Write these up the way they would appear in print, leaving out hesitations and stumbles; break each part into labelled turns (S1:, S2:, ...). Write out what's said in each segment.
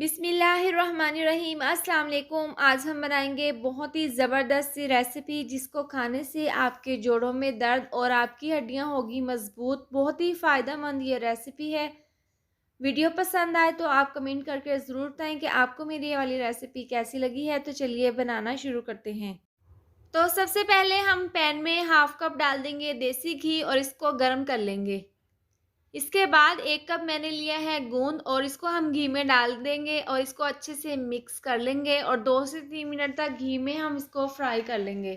S1: बिस्मिल्लाहिर्रहमानिर्रहीम। अस्सलाम वालेकुम। आज हम बनाएंगे बहुत ही ज़बरदस्त सी रेसिपी जिसको खाने से आपके जोड़ों में दर्द और आपकी हड्डियां होगी मज़बूत। बहुत ही फ़ायदेमंद ये रेसिपी है। वीडियो पसंद आए तो आप कमेंट करके ज़रूर बताएं कि आपको मेरी ये वाली रेसिपी कैसी लगी है। तो चलिए बनाना शुरू करते हैं। तो सबसे पहले हम पैन में हाफ़ कप डाल देंगे देसी घी और इसको गर्म कर लेंगे। इसके बाद 1 कप मैंने लिया है गोंद और इसको हम घी में डाल देंगे और इसको अच्छे से मिक्स कर लेंगे और 2 से 3 मिनट तक घी में हम इसको फ्राई कर लेंगे।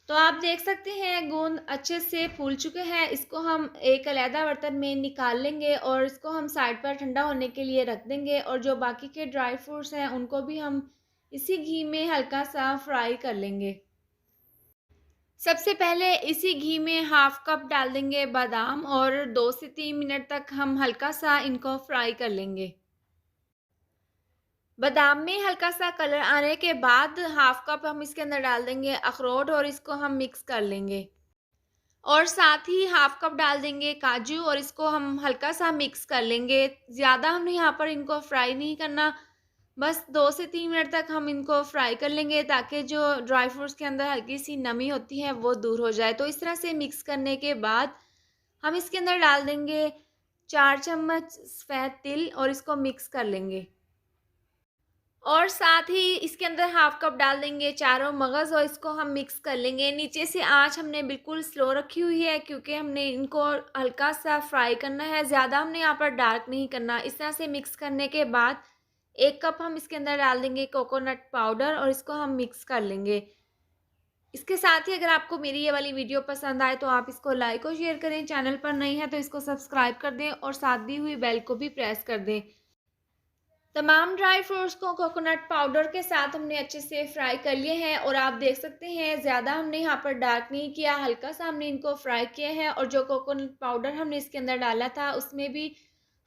S1: तो आप देख सकते हैं गोंद अच्छे से फूल चुके हैं। इसको हम एक अलग बर्तन में निकाल लेंगे और इसको हम साइड पर ठंडा होने के लिए रख देंगे और जो बाकी के ड्राई फ्रूट्स हैं उनको भी हम इसी घी में हल्का सा फ्राई कर लेंगे। सबसे पहले इसी घी में हाफ़ कप डाल देंगे बादाम और 2 से 3 मिनट तक हम हल्का सा इनको फ्राई कर लेंगे। बादाम में हल्का सा कलर आने के बाद हाफ़ कप हम इसके अंदर डाल देंगे अखरोट और इसको हम मिक्स कर लेंगे। और साथ ही हाफ़ कप डाल देंगे काजू और इसको हम हल्का सा मिक्स कर लेंगे। ज़्यादा हमने यहाँ पर इनको फ्राई नहीं करना, बस 2 से 3 मिनट तक हम इनको फ्राई कर लेंगे ताकि जो ड्राई फ्रूट्स के अंदर हल्की सी नमी होती है वो दूर हो जाए। तो इस तरह से मिक्स करने के बाद हम इसके अंदर डाल देंगे 4 चम्मच सफ़ेद तिल और इसको मिक्स कर लेंगे। और साथ ही इसके अंदर हाफ़ कप डाल देंगे चारों मगज़ और इसको हम मिक्स कर लेंगे। नीचे से आँच हमने बिल्कुल स्लो रखी हुई है क्योंकि हमने इनको हल्का सा फ्राई करना है, ज़्यादा हमने यहाँ पर डार्क नहीं करना। इस तरह से मिक्स करने के बाद 1 कप हम इसके अंदर डाल देंगे कोकोनट पाउडर और इसको हम मिक्स कर लेंगे। इसके साथ ही अगर आपको मेरी ये वाली वीडियो पसंद आए तो आप इसको लाइक और शेयर करें। चैनल पर नई है तो इसको सब्सक्राइब कर दें और साथ दी हुई बेल को भी प्रेस कर दें। तमाम ड्राई फ्रूट्स को कोकोनट पाउडर के साथ हमने अच्छे से फ्राई कर लिए हैं और आप देख सकते हैं ज़्यादा हमने यहाँ पर डार्क नहीं किया, हल्का सा हमने इनको फ्राई किया है और जो कोकोनट पाउडर हमने इसके अंदर डाला था उसमें भी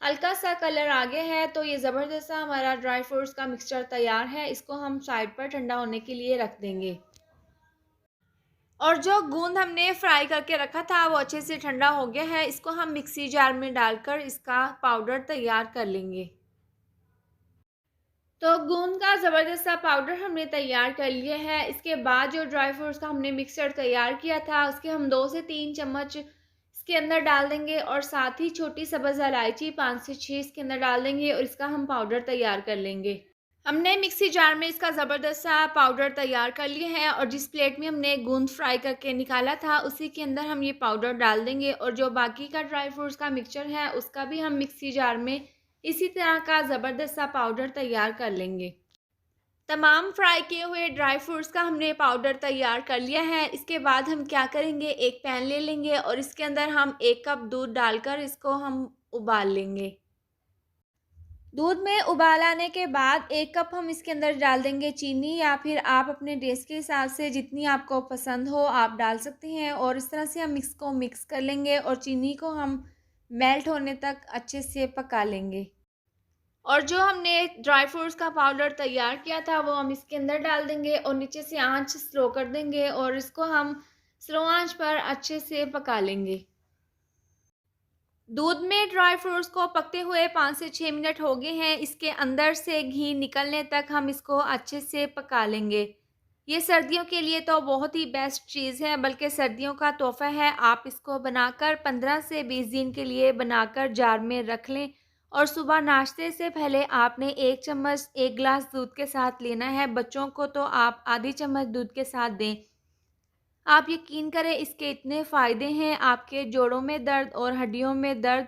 S1: हल्का सा कलर आ गया है। तो ये ज़बरदस्त सा हमारा ड्राई फ्रूट्स का मिक्सचर तैयार है। इसको हम साइड पर ठंडा होने के लिए रख देंगे। और जो गूंद हमने फ्राई करके रखा था वो अच्छे से ठंडा हो गया है। इसको हम मिक्सी जार में डालकर इसका पाउडर तैयार कर लेंगे। तो गूंद का ज़बरदस्त सा पाउडर हमने तैयार कर लिया है। इसके बाद जो ड्राई फ्रूट्स का हमने मिक्सचर तैयार किया था उसके हम 2 से 3 चम्मच इसके अंदर डाल देंगे और साथ ही छोटी सब्ज़ इलायची 5 से 6 इसके अंदर डाल देंगे और इसका हम पाउडर तैयार कर लेंगे। हमने मिक्सी जार में इसका ज़बरदस्त सा पाउडर तैयार कर लिया है और जिस प्लेट में हमने गूंद फ्राई करके निकाला था उसी के अंदर हम ये पाउडर डाल देंगे और जो बाकी का ड्राई फ्रूट्स का मिक्सचर है उसका भी हम मिक्सी जार में इसी तरह का ज़बरदस्त सा पाउडर तैयार कर लेंगे। तमाम फ्राई किए हुए ड्राई फ्रूट्स का हमने पाउडर तैयार कर लिया है। इसके बाद हम क्या करेंगे, एक पैन ले लेंगे और इसके अंदर हम 1 कप दूध डालकर इसको हम उबाल लेंगे। दूध में उबाल आने के बाद 1 कप हम इसके अंदर डाल देंगे चीनी, या फिर आप अपने टेस्ट के हिसाब से जितनी आपको पसंद हो आप डाल सकते हैं। और इस तरह से हम इसको मिक्स कर लेंगे और चीनी को हम मेल्ट होने तक अच्छे से पका लेंगे। और जो हमने ड्राई फ्रूट्स का पाउडर तैयार किया था वो हम इसके अंदर डाल देंगे और नीचे से आंच स्लो कर देंगे और इसको हम स्लो आंच पर अच्छे से पका लेंगे। दूध में ड्राई फ्रूट्स को पकते हुए 5 से 6 मिनट हो गए हैं। इसके अंदर से घी निकलने तक हम इसको अच्छे से पका लेंगे। ये सर्दियों के लिए तो बहुत ही बेस्ट चीज़ है, बल्कि सर्दियों का तोहफ़ा है। आप इसको बनाकर 15 से 20 दिन के लिए बनाकर जार में रख लें और सुबह नाश्ते से पहले आपने 1 चम्मच 1 गिलास दूध के साथ लेना है। बच्चों को तो आप आधी चम्मच दूध के साथ दें। आप यकीन करें इसके इतने फ़ायदे हैं, आपके जोड़ों में दर्द और हड्डियों में दर्द,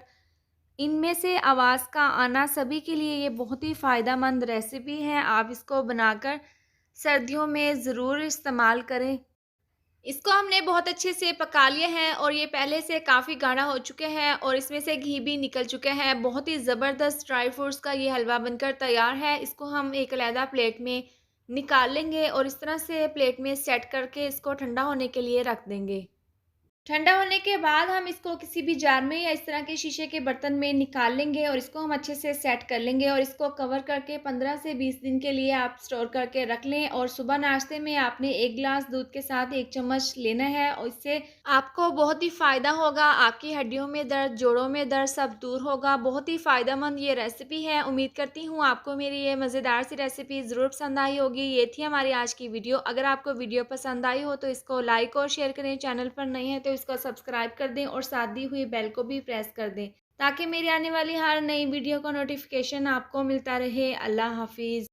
S1: इनमें से आवाज़ का आना, सभी के लिए ये बहुत ही फ़ायदेमंद रेसिपी है। आप इसको बनाकर सर्दियों में ज़रूर इस्तेमाल करें। इसको हमने बहुत अच्छे से पका लिया है और ये पहले से काफ़ी गाढ़ा हो चुके हैं और इसमें से घी भी निकल चुका है। बहुत ही ज़बरदस्त ड्राई फ्रूट्स का ये हलवा बनकर तैयार है। इसको हम एक अलग प्लेट में निकाल लेंगे और इस तरह से प्लेट में सेट करके इसको ठंडा होने के लिए रख देंगे। ठंडा होने के बाद हम इसको किसी भी जार में या इस तरह के शीशे के बर्तन में निकाल लेंगे और इसको हम अच्छे से सेट कर लेंगे और इसको कवर करके 15 से 20 दिन के लिए आप स्टोर करके रख लें। और सुबह नाश्ते में आपने 1 ग्लास दूध के साथ 1 चम्मच लेना है और इससे आपको बहुत ही फ़ायदा होगा। आपकी हड्डियों में दर्द, जोड़ों में दर्द सब दूर होगा। बहुत ही फ़ायदेमंद ये रेसिपी है। उम्मीद करती हूँ आपको मेरी ये मज़ेदार सी रेसिपी ज़रूर पसंद आई होगी। ये थी हमारी आज की वीडियो। अगर आपको वीडियो पसंद आई हो तो इसको लाइक और शेयर करें। चैनल पर नए हैं तो इसको सब्सक्राइब कर दें और साथ दी हुई बेल को भी प्रेस कर दें ताकि मेरी आने वाली हर नई वीडियो का नोटिफिकेशन आपको मिलता रहे। अल्लाह हाफ़िज़।